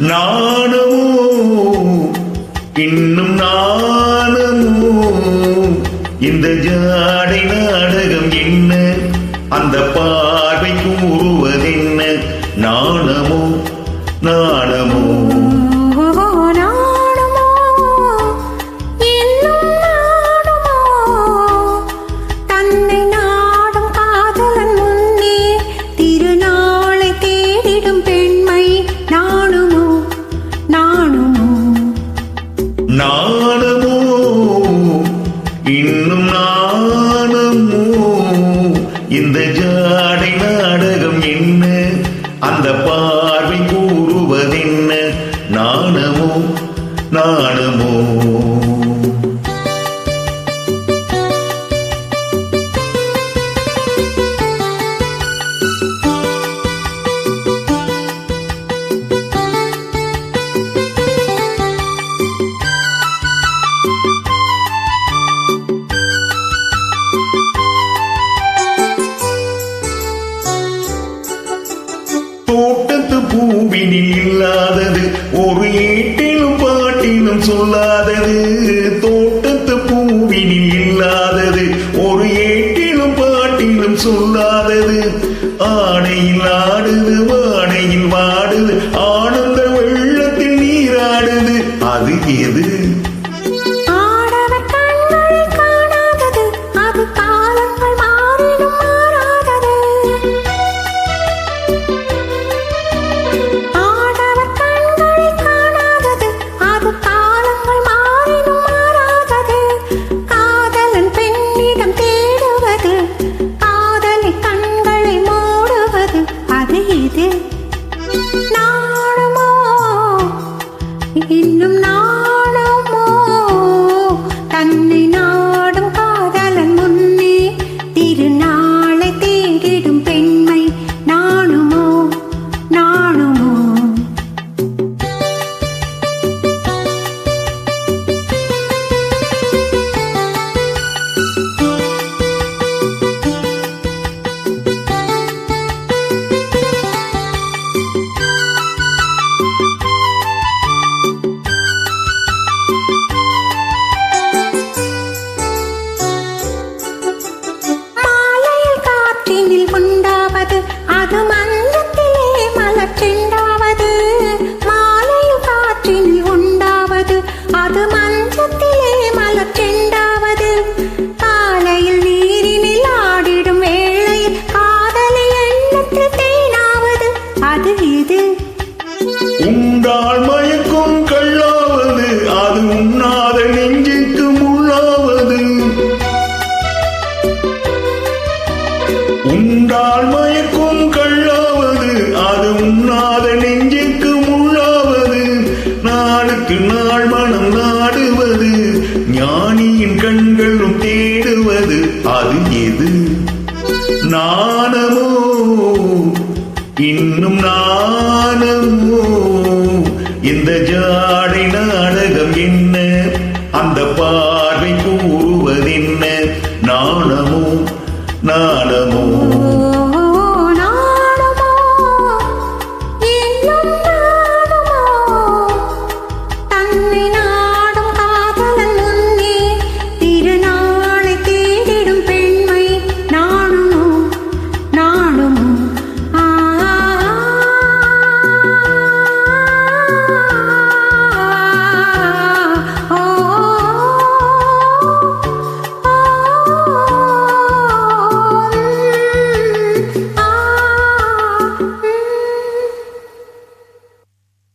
நாணமோ இன்னும் நாணமோ இந்த ஜாடை நாடகம் என்ன அந்த பார்வை கூறுவதென்ன நாணமோ நாணமோ நாணமோ இன்னும் நாணமோ இந்த ஜாடை நாடகம் என்ன அந்த பார்வை கூறுவதென்ன நாணமோ நாணமோ தோட்டத்து பூவினில் இல்லாதது ஒரு ஏட்டிலும் பாட்டிலும் சொல்லாதது தோட்டத்து பூவினில் இல்லாதது ஒரு ஏட்டிலும் பாட்டிலும் சொல்லாதது ஆடையில் ஆடுது வாடையில் வாடுது ஆனந்த வெள்ளத்தில் நீராடுது அது எது இன்னும் நாணமோ தன்னை நாடும் காதலன் முன்னே திருநாளை தேடிடும் பெண்மை நாணுமோ நாணுமோ அது மஞ்சத்திலே மலர்ச்செண்டாவது மாலையில் காற்றினில் உண்டாவது அது மஞ்சத்திலே மலர்ச்செண்டாவது காலையில் நீரினில் ஆடிடும் வேளையில் காதலை எண்ணத்தில் தேனாவது அது இது உண்டால் மயக்கும் கள்ளாவது அது உண்ணாத நெஞ்சுக்கு முள்ளாவது உண்டால் மயக்கும் கள்ளாவது அது உண்ணாத நெஞ்சுக்கு முள்ளாவது நாளுக்கு நாள் மனம் நாடுவது ஞானியின் கண்களும் தேடுவது அது எது நாணமோ இன்னும் நாணமோ